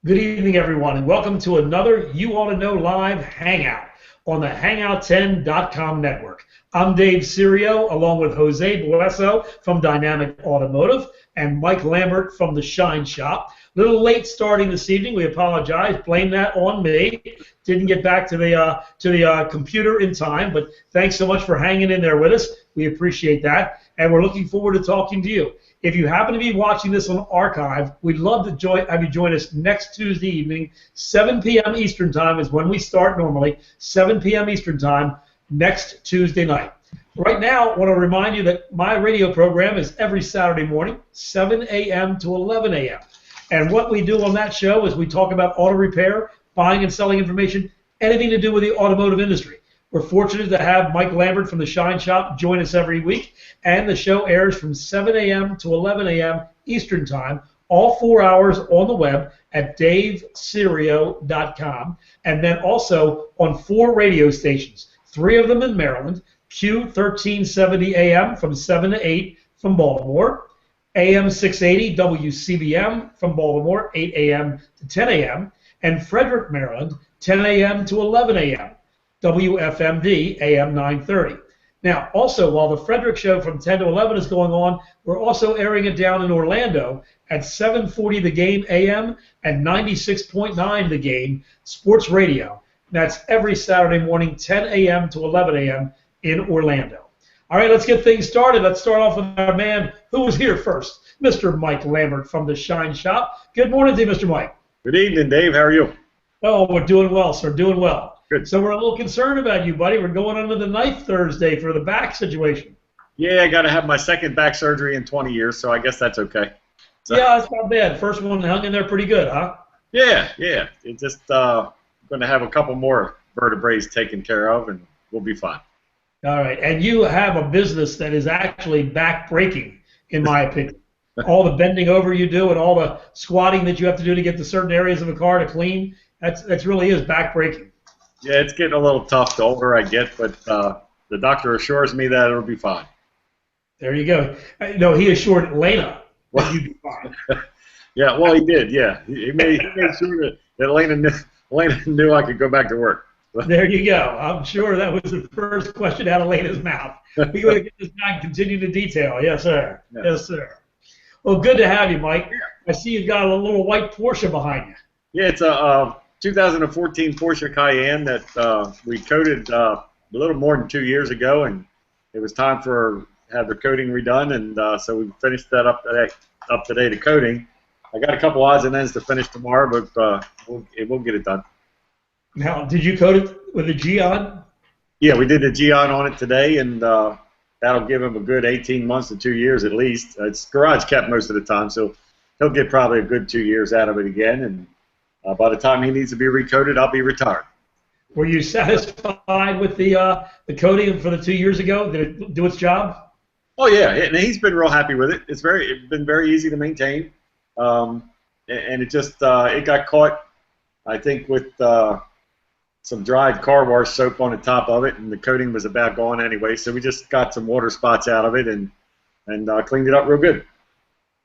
Good evening, everyone, and welcome to another You Ought to Know Live Hangout on the Hangout10.com network. I'm Dave Serio, along with Jose Bueso from Dynamic Automotive and Mike Lambert from the Shine Shop. A little late starting this evening. We apologize. Blame that on me. Didn't get back to the computer in time, but thanks so much for hanging in there with us. We appreciate that, and we're looking forward to talking to you. If you happen to be watching this on archive, we'd love to have you join us next Tuesday evening. 7 p.m. Eastern Time is when we start normally. 7 p.m. Eastern Time next Tuesday night. Right now, I want to remind you that my radio program is every Saturday morning, 7 a.m. to 11 a.m. And what we do on that show is we talk about auto repair, buying and selling information, anything to do with the automotive industry. We're fortunate to have Mike Lambert from the Shine Shop join us every week, and the show airs from 7 a.m. to 11 a.m. Eastern Time, all 4 hours on the web at daveserio.com, and then also on 4 radio stations, 3 of them in Maryland, Q1370 AM from 7 to 8 from Baltimore, AM 680 WCBM from Baltimore, 8 a.m. to 10 a.m., and Frederick, Maryland, 10 a.m. to 11 a.m., WFMD AM 930. Now, also, while the Frederick show from 10 to 11 is going on, we're also airing it down in Orlando at 740 The Game AM and 96.9 The Game Sports Radio. That's every Saturday morning, 10 a.m. to 11 a.m. in Orlando. All right, let's get things started. Let's start off with our man who was here first, Mr. Mike Lambert from the Shine Shop. Good morning to you, Mr. Mike. Good evening, Dave. How are you? Oh, we're doing well, sir, doing well. Good. So we're a little concerned about you, buddy. We're going under the knife Thursday for the back situation. Yeah, I got to have my second back surgery in 20 years, so I guess that's okay. So, yeah, that's not bad. First one hung in there pretty good, huh? Yeah. It's just going to have a couple more vertebrae taken care of, and we'll be fine. All right. And you have a business that is actually back-breaking, in my opinion. All the bending over you do and all the squatting that you have to do to get to certain areas of the car to clean, that's really is back-breaking. Yeah, it's getting a little tough the older I get, but the doctor assures me that it'll be fine. There you go. No, he assured Lena that you'd be fine. Yeah, well, he did, yeah. He made sure that Lena knew I could go back to work. There you go. I'm sure that was the first question out of Lena's mouth. We're going to get this guy and continue to detail. Yes, sir. Yes, sir. Well, good to have you, Mike. I see you've got a little white Porsche behind you. Yeah, it's a 2014 Porsche Cayenne that we coated a little more than 2 years ago, and it was time for have the coating redone, and so we finished that up today, the coating. I got a couple odds and ends to finish tomorrow, but we'll get it done. Now, did you coat it with a Geon? Yeah, we did the Geon on it today, and that'll give him a good 18 months to 2 years at least. It's garage kept most of the time, so he'll get probably a good 2 years out of it again, and by the time he needs to be recoated, I'll be retired. Were you satisfied with the coating for the 2 years ago? Did it do its job? Oh yeah, and he's been real happy with it. It's been very easy to maintain, and it just it got caught, I think, with some dried car wash soap on the top of it, and the coating was about gone anyway. So we just got some water spots out of it and cleaned it up real good.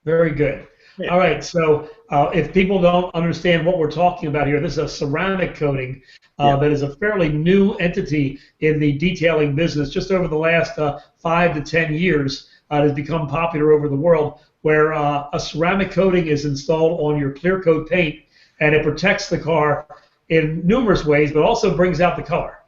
Very good. Yeah. All right, so if people don't understand what we're talking about here, this is a ceramic coating that is a fairly new entity in the detailing business. Just over the last 5 to 10 years, it has become popular over the world, where a ceramic coating is installed on your clear coat paint, and it protects the car in numerous ways, but also brings out the color.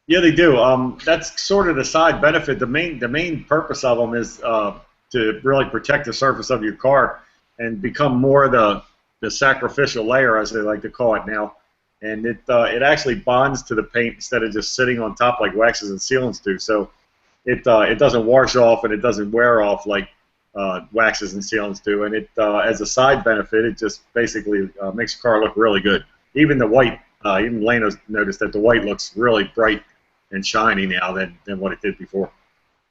Yeah, they do. That's sort of the side benefit. The main purpose of them is to really protect the surface of your car and become more the sacrificial layer, as they like to call it now. And it actually bonds to the paint instead of just sitting on top like waxes and sealants do. So it doesn't wash off and it doesn't wear off like waxes and sealants do. And it as a side benefit, it just basically makes the car look really good. Even the white, even Lena noticed that the white looks really bright and shiny now than what it did before.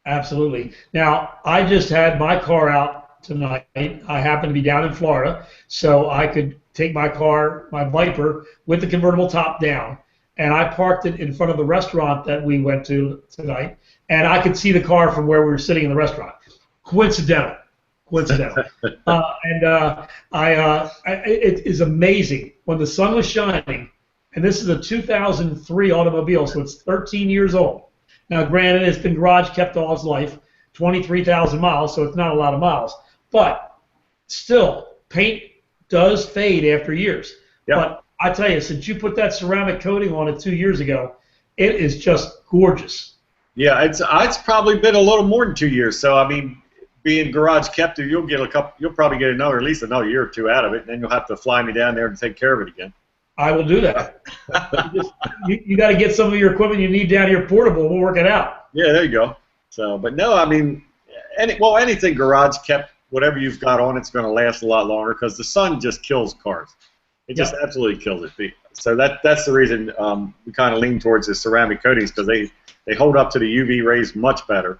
Absolutely. Now, I just had my car out tonight. I happen to be down in Florida, so I could take my car, my Viper, with the convertible top down, and I parked it in front of the restaurant that we went to tonight, and I could see the car from where we were sitting in the restaurant. Coincidental. coincidental. It is amazing when the sun was shining, and this is a 2003 automobile, so it's 13 years old. Now, granted, it's been garage kept all its life, 23,000 miles, so it's not a lot of miles. But still, paint does fade after years. Yeah. But I tell you, since you put that ceramic coating on it 2 years ago, it is just gorgeous. Yeah, it's probably been a little more than 2 years. So I mean, being garage kept, you'll probably get at least another year or two out of it, and then you'll have to fly me down there and take care of it again. I will do that. you got to get some of your equipment you need down here portable. We'll work it out. Yeah, there you go. So, but no, I mean, anything garage kept, whatever you've got on, it's going to last a lot longer because the sun just kills cars. It just absolutely kills it. So that's the reason we kind of lean towards the ceramic coatings, because they hold up to the UV rays much better,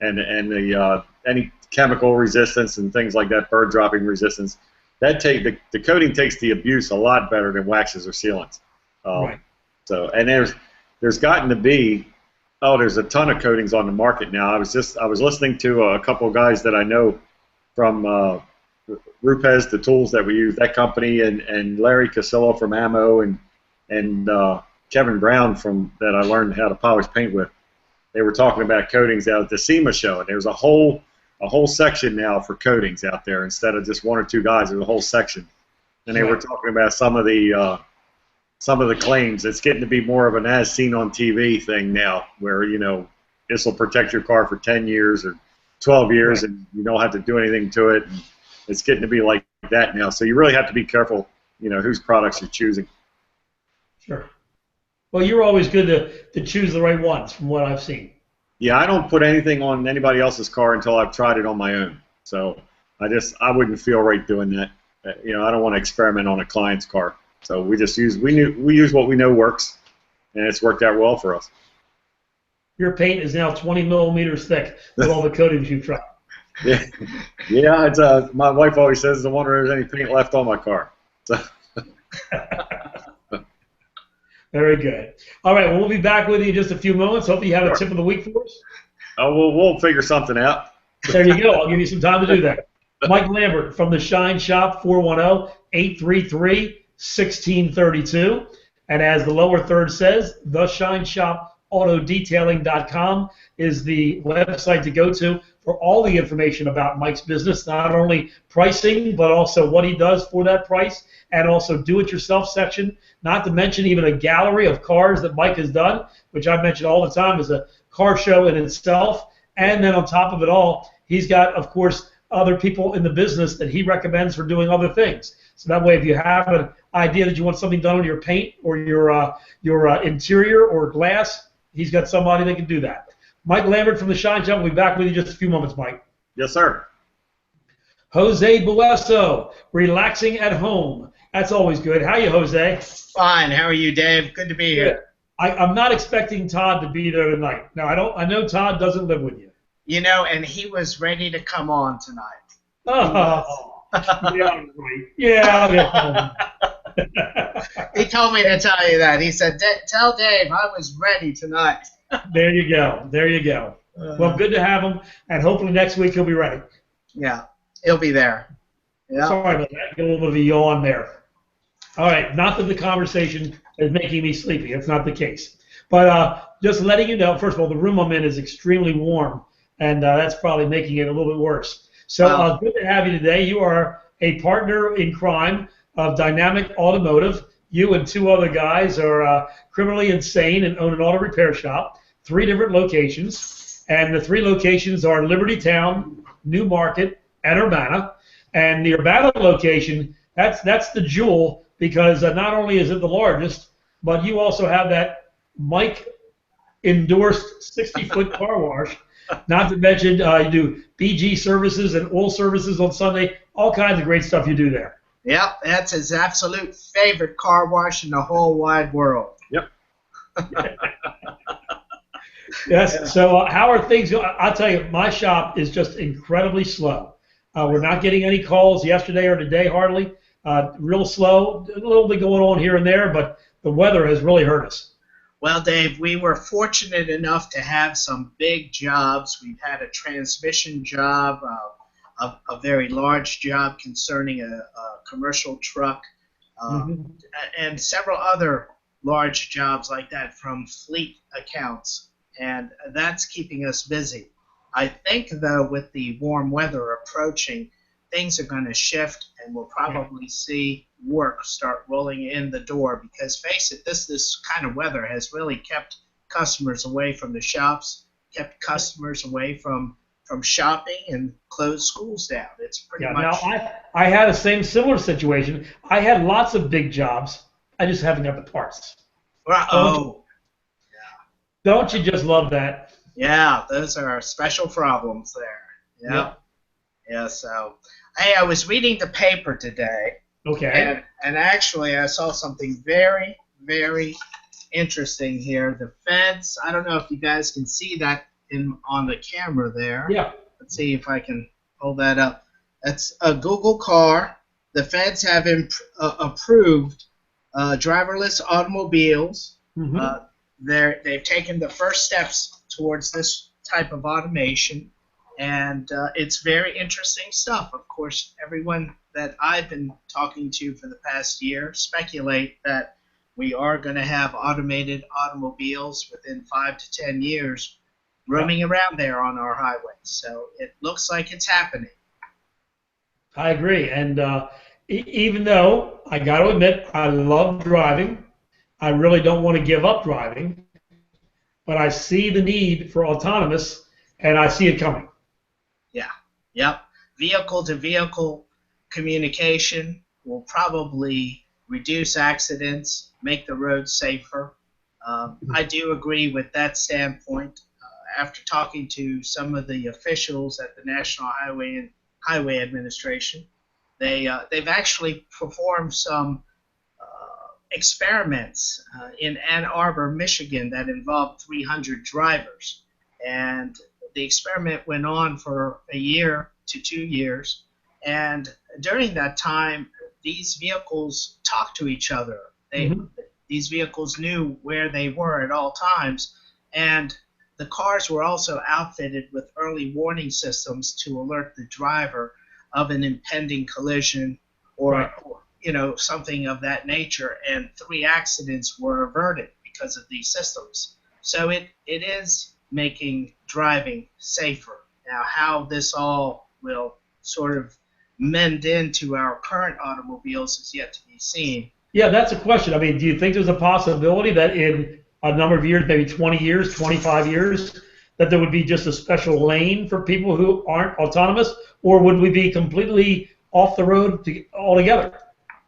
and the any chemical resistance and things like that, bird dropping resistance. The coating takes the abuse a lot better than waxes or sealants. Right. So, and there's gotten to be, there's a ton of coatings on the market now. I was listening to a couple of guys that I know from Rupes, the tools that we use, that company, and Larry Casillo from Ammo, and Kevin Brown that I learned how to polish paint with. They were talking about coatings out at the SEMA show, and there's a whole section now for coatings out there. Instead of just one or two guys, there's a whole section. And they were talking about some of the claims. It's getting to be more of an as seen on TV thing now, where this will protect your car for 10 years or 12 years, and you don't have to do anything to it. And it's getting to be like that now. So you really have to be careful, whose products you're choosing. Sure. Well, you're always good to choose the right ones, from what I've seen. Yeah, I don't put anything on anybody else's car until I've tried it on my own. So I wouldn't feel right doing that. I don't want to experiment on a client's car. So we use what we know works, and it's worked out well for us. Your paint is now 20 millimeters thick with all the coatings you've tried. Yeah. It's my wife always says, "I wonder if there's any paint left on my car." So. Very good. All right, well, we'll be back with you in just a few moments. Hopefully you have a tip of the week for us. Oh, we'll figure something out. There you go. I'll give you some time to do that. Mike Lambert from the Shine Shop, 410-833-1632. And as the lower third says, theshineshopAutoDetailing.com is the website to go to for all the information about Mike's business, not only pricing, but also what he does for that price, and also do-it-yourself section, not to mention even a gallery of cars that Mike has done, which I mention all the time is a car show in itself. And then on top of it all, he's got, of course, other people in the business that he recommends for doing other things. So that way, if you have an idea that you want something done on your paint or your interior or glass, he's got somebody that can do that. Mike Lambert from the Shine Shop. We'll be back with you in just a few moments, Mike. Yes, sir. Jose Bueso, relaxing at home. That's always good. How are you, Jose? Fine. How are you, Dave? Good to be here. I'm not expecting Todd to be there tonight. Now, I know Todd doesn't live with you. And he was ready to come on tonight. Oh, yeah, right. Yeah. He told me to tell you that. He said, "Tell Dave I was ready tonight." There you go. Well, good to have him, and hopefully next week he'll be ready. Yeah, he'll be there. Yeah. Sorry about that. Get a little bit of a yawn there. All right, not that the conversation is making me sleepy. It's not the case. But just letting you know, first of all, the room I'm in is extremely warm, and that's probably making it a little bit worse. So good to have you today. You are a partner in crime of Dynamic Automotive. You and two other guys are criminally insane and own an auto repair shop, 3 different locations. And the 3 locations are Liberty Town, New Market, and Urbana. And the Urbana location, that's the jewel, because not only is it the largest, but you also have that Mike-endorsed 60-foot car wash. Not to mention you do BG services and oil services on Sunday, all kinds of great stuff you do there. Yep, that's his absolute favorite car wash in the whole wide world. Yep. Yes, so how are things going? I'll tell you, my shop is just incredibly slow. We're not getting any calls yesterday or today, hardly. Real slow, a little bit going on here and there, but the weather has really hurt us. Well, Dave, we were fortunate enough to have some big jobs. We've had a transmission job, a very large job concerning a commercial truck, and several other large jobs like that from fleet accounts, and that's keeping us busy. I think, though, with the warm weather approaching, things are going to shift, and we'll probably see work start rolling in the door because, face it, this kind of weather has really kept customers away from the shops, kept customers away from shopping, and closed schools down. It's pretty much. Now, I had a similar situation. I had lots of big jobs. I just haven't got the parts. Don't you just love that? Yeah, those are special problems there. Yep. Yeah, so, hey, I was reading the paper today. Okay. And actually, I saw something very, very interesting here. The feds, I don't know if you guys can see that on the camera there. Yeah. Let's see if I can hold that up. That's a Google car. The feds have approved driverless automobiles. They've taken the first steps towards this type of automation, and it's very interesting stuff. Of course, everyone that I've been talking to for the past year speculate that we are going to have automated automobiles within 5 to 10 years roaming around there on our highways. So it looks like it's happening. I agree. And even though I got to admit, I love driving, I really don't want to give up driving, but I see the need for autonomous, and I see it coming. Yeah. Yep. Vehicle-to-vehicle communication will probably reduce accidents, make the roads safer. I do agree with that standpoint. After talking to some of the officials at the National Highway Administration, they've actually performed some experiments in Ann Arbor, Michigan, that involved 300 drivers, and the experiment went on for a year to 2 years, and during that time, these vehicles talked to each other. These vehicles knew where they were at all times, and the cars were also outfitted with early warning systems to alert the driver of an impending collision or something of that nature, and 3 accidents were averted because of these systems. So it is making driving safer. Now, how this all will sort of mend into our current automobiles is yet to be seen. Yeah, that's a question. I mean, do you think there's a possibility that in a number of years, maybe 20 years, 25 years, that there would be just a special lane for people who aren't autonomous, or would we be completely off the road altogether?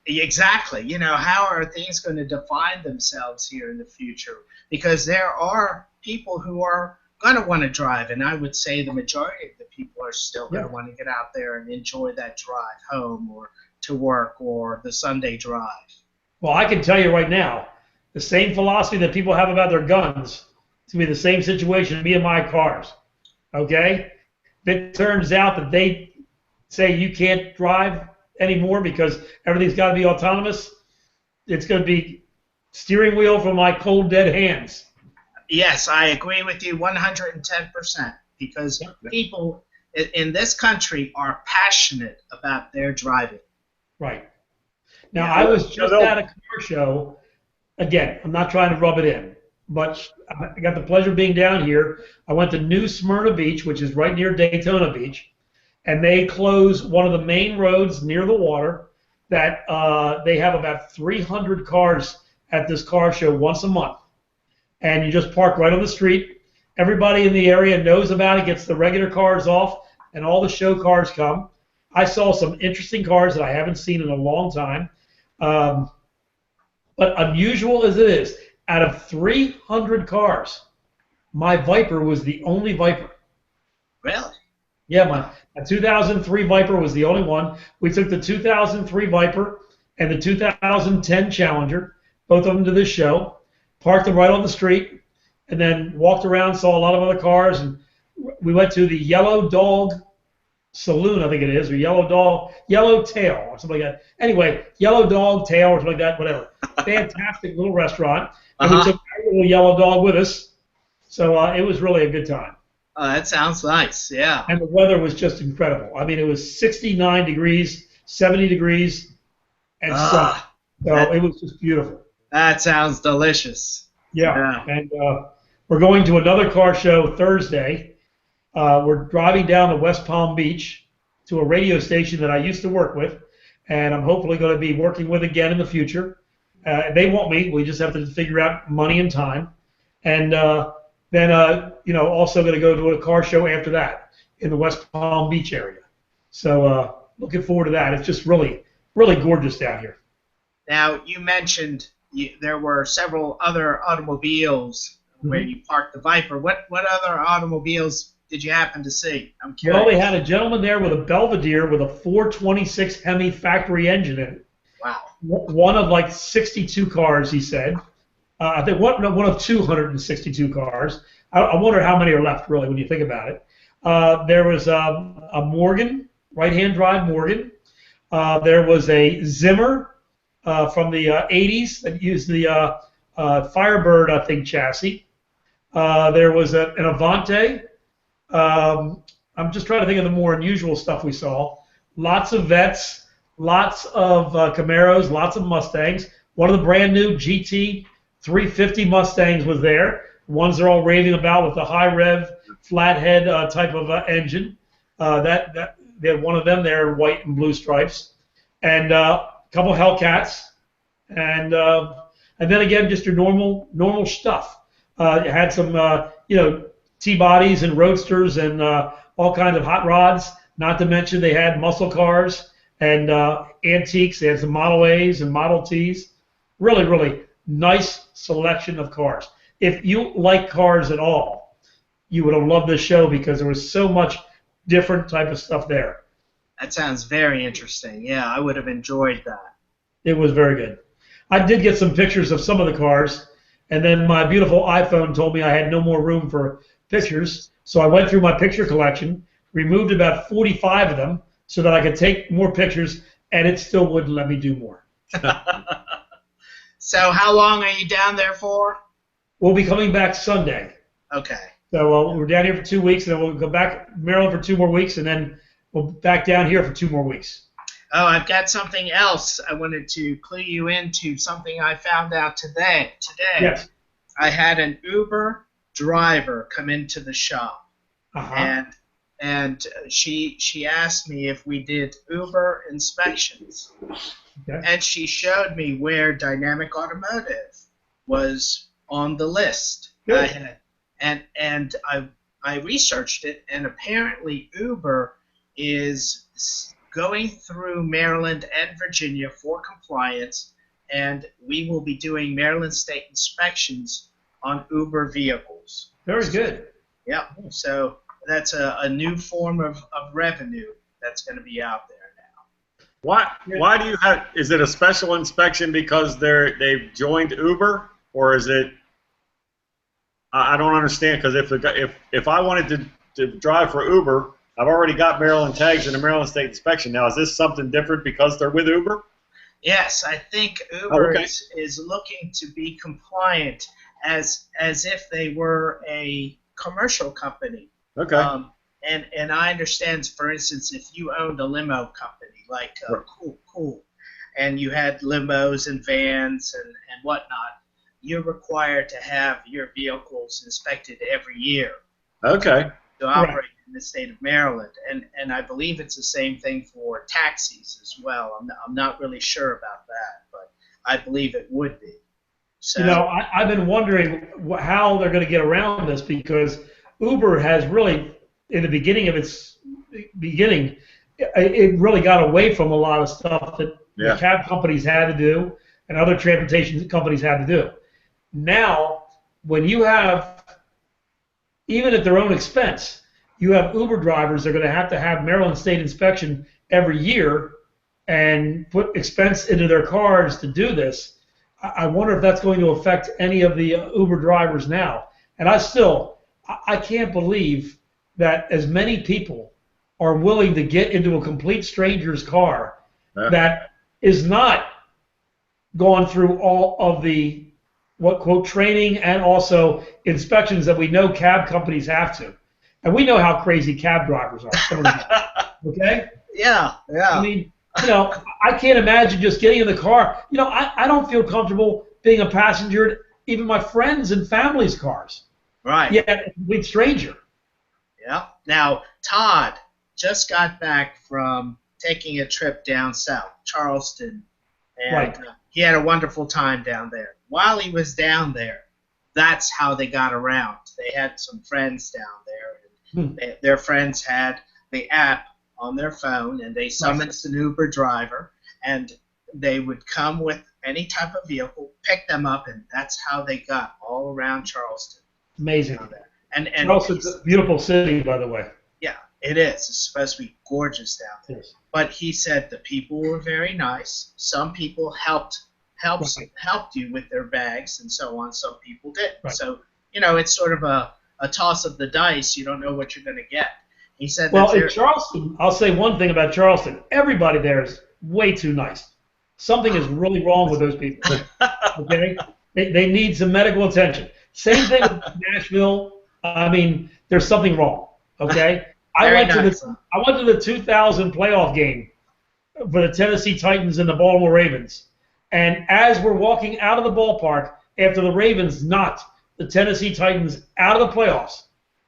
Exactly. How are things going to define themselves here in the future? Because there are people who are going to want to drive, and I would say the majority of the people are still going to want to get out there and enjoy that drive home or to work or the Sunday drive. Well, I can tell you right now, the same philosophy that people have about their guns, it's going to be the same situation me and my cars. Okay? If it turns out that they say you can't drive anymore because everything's got to be autonomous, it's going to be steering wheel from my cold, dead hands. Yes, I agree with you 110%, because people in this country are passionate about their driving. Right. Now, I was just at a car show. Again, I'm not trying to rub it in, but I got the pleasure of being down here. I went to New Smyrna Beach, which is right near Daytona Beach, and they close one of the main roads near the water that they have about 300 cars at this car show once a month. And you just park right on the street. Everybody in the area knows about it, gets the regular cars off, and all the show cars come. I saw some interesting cars that I haven't seen in a long time. But unusual as it is, out of 300 cars, my Viper was the only Viper. Really? Yeah, my 2003 Viper was the only one. We took the 2003 Viper and the 2010 Challenger, both of them to this show, parked them right on the street, and then walked around, saw a lot of other cars, and we went to the Yellow Dog Saloon, I think it is, or Yellow Tail, or something like that. Anyway, Yellow Dog Tail, or something like that, whatever. Fantastic little restaurant. And we took our little yellow dog with us, so it was really a good time. Oh, that sounds nice. Yeah. And the weather was just incredible. I mean, it was 69 degrees, 70 degrees, and sunny. Ah, So it was just beautiful. that sounds delicious. Yeah, Yeah. and we're going to another car show Thursday. We're driving down to West Palm Beach to a radio station that I used to work with, and I'm hopefully going to be working with again in the future. They want me. We just have to figure out money and time. And then, also going to go to a car show after that in the West Palm Beach area. So looking forward to that. It's just really, really gorgeous down here. Now, you mentioned there were several other automobiles where you parked the Viper. What other automobiles did you happen to see? I'm curious. Well, they had a gentleman there with a Belvedere with a 426 Hemi factory engine in it. Wow. One of like 62 cars, he said. I think one of 262 cars. I wonder how many are left, really, when you think about it. There was a Morgan, right-hand drive Morgan. There was a Zimmer from the 80s that used the Firebird, I think, chassis. There was an Avante. I'm just trying to think of the more unusual stuff we saw. Lots of Vets, lots of Camaros, lots of Mustangs. One of the brand new GT 350 Mustangs was there. Ones they're all raving about with the high rev, flathead type of engine. They had one of them there, white and blue stripes, and a couple Hellcats, and then again just your normal stuff. It had some T-bodies and roadsters and all kinds of hot rods. Not to mention they had muscle cars and antiques. They had some Model A's and Model T's. Really, really nice selection of cars. If you like cars at all, you would have loved this show because there was so much different type of stuff there. That sounds very interesting. Yeah, I would have enjoyed that. It was very good. I did get some pictures of some of the cars, and then my beautiful iPhone told me I had no more room for pictures, so I went through my picture collection, removed about 45 of them so that I could take more pictures, and it still wouldn't let me do more. So how long are you down there for? We'll be coming back Sunday. Okay. So we're down here for 2 weeks, and then we'll go back to Maryland for 2 more weeks, and then we'll back down here for 2 more weeks. Oh, I've got something else. I wanted to clue you into something I found out today. Yes. I had an Uber driver come into the shop, and she asked me if we did Uber inspections, and she showed me where Dynamic Automotive was on the list. Good. And I researched it, and apparently Uber is going through Maryland and Virginia for compliance, and we will be doing Maryland State inspections on Uber vehicles. Very good. Yeah, so that's a new form of revenue that's going to be out there now. Why do you have? Is it a special inspection because they've joined Uber, or is it? I don't understand, because if I wanted to drive for Uber, I've already got Maryland tags and a Maryland State inspection. Now, is this something different because they're with Uber? Yes, I think Uber is looking to be compliant as if they were a commercial company. Okay. And I understand, for instance, if you owned a limo company like Cool, and you had limos and vans and whatnot, you're required to have your vehicles inspected every year. Okay. To operate in the state of Maryland, and I believe it's the same thing for taxis as well. I'm not really sure about that, but I believe it would be. So, I've been wondering how they're going to get around this, because Uber has really, in the beginning of its beginning, it really got away from a lot of stuff that the cab companies had to do and other transportation companies had to do. Now, when you have, even at their own expense, you have Uber drivers that are going to have Maryland State inspection every year and put expense into their cars to do this. I wonder if that's going to affect any of the Uber drivers now. And I can't believe that as many people are willing to get into a complete stranger's car that is not gone through all of the quote training and also inspections that we know cab companies have to. And we know how crazy cab drivers are. Some of them, okay? Yeah, yeah. I mean, I can't imagine just getting in the car. I don't feel comfortable being a passenger in even my friends' and family's cars. Right. Yeah, a complete stranger. Yeah. Now, Todd just got back from taking a trip down south, Charleston, and Right. He had a wonderful time down there. While he was down there, that's how they got around. They had some friends down there, and their friends had the app on their phone, and they summoned an Uber driver, and they would come with any type of vehicle, pick them up, and that's how they got all around Charleston. Amazing. And Charleston's a beautiful city, by the way. Yeah, it is. It's supposed to be gorgeous down there. Yes. But he said the people were very nice. Some people helped you with their bags and so on. Some people didn't. Right. So, it's sort of a toss of the dice. You don't know what you're going to get. He said Well, in Charleston, I'll say one thing about Charleston. Everybody there is way too nice. Something is really wrong with those people. Okay? They need some medical attention. Same thing with Nashville. I mean, there's something wrong. Okay? I went to the 2000 playoff game for the Tennessee Titans and the Baltimore Ravens. And as we're walking out of the ballpark after the Ravens knocked the Tennessee Titans out of the playoffs,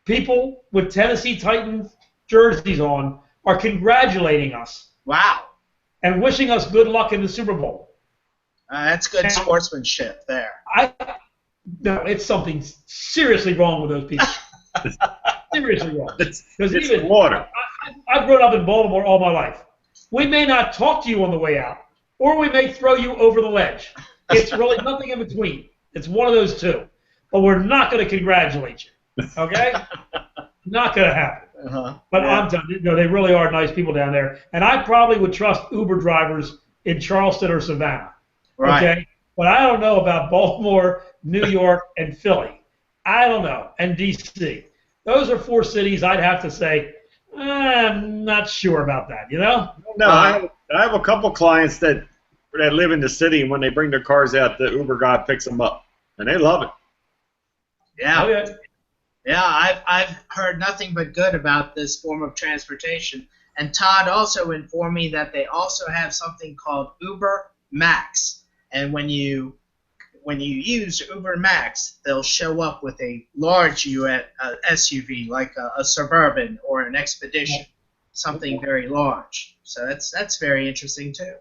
people with Tennessee Titans jerseys on are congratulating us. Wow. And wishing us good luck in the Super Bowl. That's good sportsmanship there. No, it's something seriously wrong with those people. Seriously wrong. It's even water. I've grown up in Baltimore all my life. We may not talk to you on the way out, or we may throw you over the ledge. It's really nothing in between. It's one of those two. But we're not going to congratulate you. Okay? Not going to happen. But I'm telling you, they really are nice people down there. And I probably would trust Uber drivers in Charleston or Savannah. Right. Okay? But I don't know about Baltimore, New York, and Philly. I don't know. And D.C. Those are 4 cities I'd have to say, I'm not sure about that, No, I have a couple clients that live in the city, and when they bring their cars out, the Uber guy picks them up, and they love it. Yeah. Oh, yeah. Yeah, I've heard nothing but good about this form of transportation. And Todd also informed me that they also have something called Uber Max. And when you use Uber Max, they'll show up with a large SUV, like a Suburban or an Expedition, something very large. So that's very interesting too.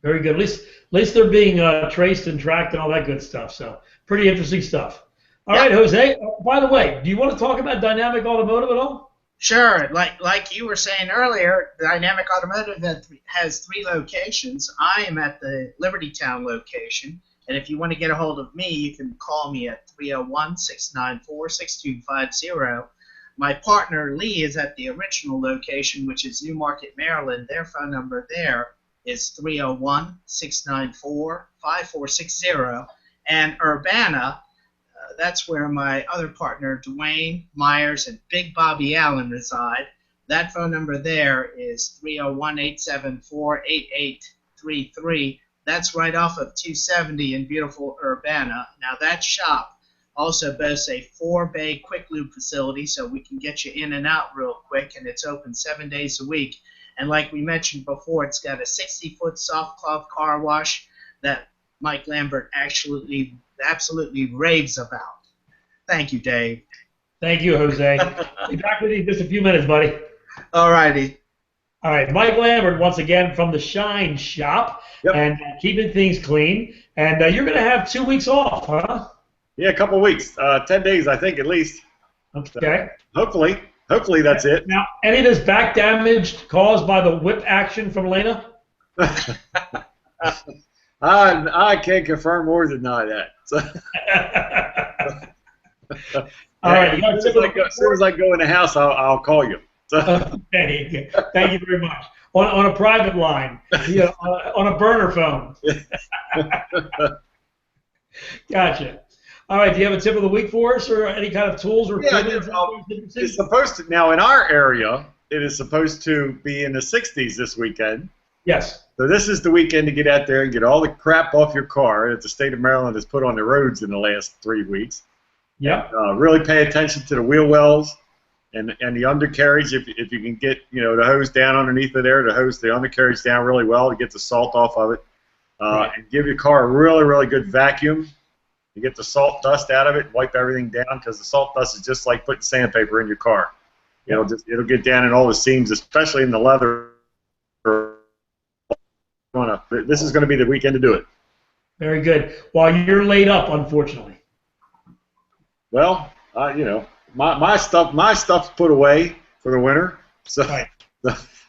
Very good. At least they're being traced and tracked and all that good stuff. So pretty interesting stuff. All right, Jose. By the way, do you want to talk about Dynamic Automotive at all? Sure. Like you were saying earlier, Dynamic Automotive has 3 locations. I am at the Libertytown location. And if you want to get a hold of me, you can call me at 301-694-6250. My partner, Lee, is at the original location, which is Newmarket, Maryland. Their phone number there is 301-694-5460. And Urbana, that's where my other partner, Dwayne Myers and Big Bobby Allen, reside. That phone number there is 301-874-8833. That's right off of 270 in beautiful Urbana. Now, that shop also boasts a 4-bay quick lube facility, so we can get you in and out real quick, and it's open 7 days a week. And like we mentioned before, it's got a 60-foot soft cloth car wash that Mike Lambert absolutely raves about. Thank you, Dave. Thank you, Jose. Be back with you in just a few minutes, buddy. All righty. All right, Mike Lambert once again from the Shine Shop, and keeping things clean. And you're going to have 2 weeks off, huh? Yeah, a couple of weeks, 10 days, I think, at least. Okay. So, hopefully that's it. Now, any of this back damage caused by the whip action from Lena? I can't confirm or deny that. So. All right. As soon as I go in the house, I'll call you. Okay. Thank you very much. On a private line, on a burner phone. Gotcha. All right. Do you have a tip of the week for us, or any kind of tools or equipment? It's supposed to now in our area. It is supposed to be in the 60s this weekend. Yes. So this is the weekend to get out there and get all the crap off your car that the state of Maryland has put on the roads in the last 3 weeks. Yeah. Really pay attention to the wheel wells. and the undercarriage, if you can get the hose down underneath of there, to hose the undercarriage down really well to get the salt off of it, and give your car a really, really good vacuum. You get the salt dust out of it, wipe everything down, because the salt dust is just like putting sandpaper in your car. It'll get down in all the seams, especially in the leather. This is going to be the weekend to do it. Very good. While you're laid up, unfortunately. Well, my stuff's put away for the winter, so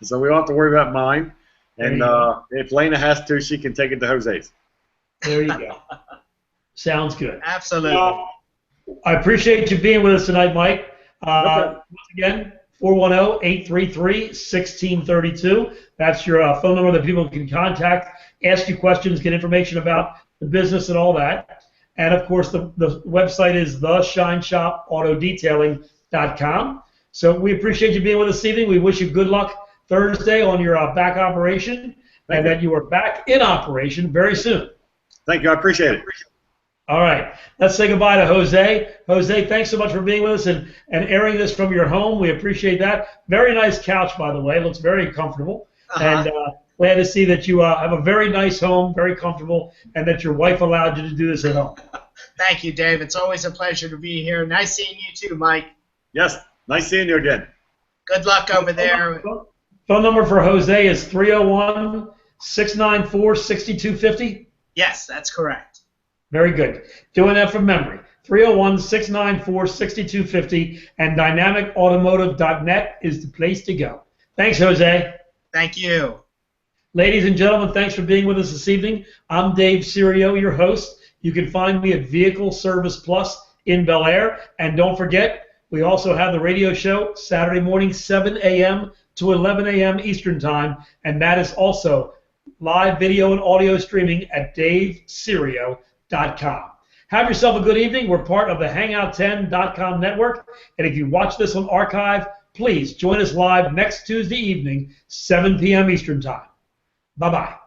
so we don't have to worry about mine. And if Lena has to, she can take it to Jose's. There you go. Sounds good. Absolutely. I appreciate you being with us tonight, Mike. Once again, 410-833-1632. That's your phone number that people can contact, ask you questions, get information about the business and all that. And, of course, the website is theshineshopAutoDetailing.com. So we appreciate you being with us this evening. We wish you good luck Thursday on your back operation, and that you are back in operation very soon. Thank you. I appreciate it. All right. Let's say goodbye to Jose. Jose, thanks so much for being with us and airing this from your home. We appreciate that. Very nice couch, by the way. It looks very comfortable. And glad to see that you have a very nice home, very comfortable, and that your wife allowed you to do this at home. Thank you, Dave. It's always a pleasure to be here. Nice seeing you too, Mike. Yes. Nice seeing you again. Good luck over there. Phone number for Jose is 301-694-6250? Yes, that's correct. Very good. Doing that from memory. 301-694-6250, and dynamicautomotive.net is the place to go. Thanks, Jose. Thank you. Ladies and gentlemen, thanks for being with us this evening. I'm Dave Sirio, your host. You can find me at Vehicle Service Plus in Bel Air. And don't forget, we also have the radio show Saturday morning, 7 a.m. to 11 a.m. Eastern Time, and that is also live video and audio streaming at davesirio.com. Have yourself a good evening. We're part of the Hangout10.com network, and if you watch this on archive, please join us live next Tuesday evening, 7 p.m. Eastern Time. Bye-bye.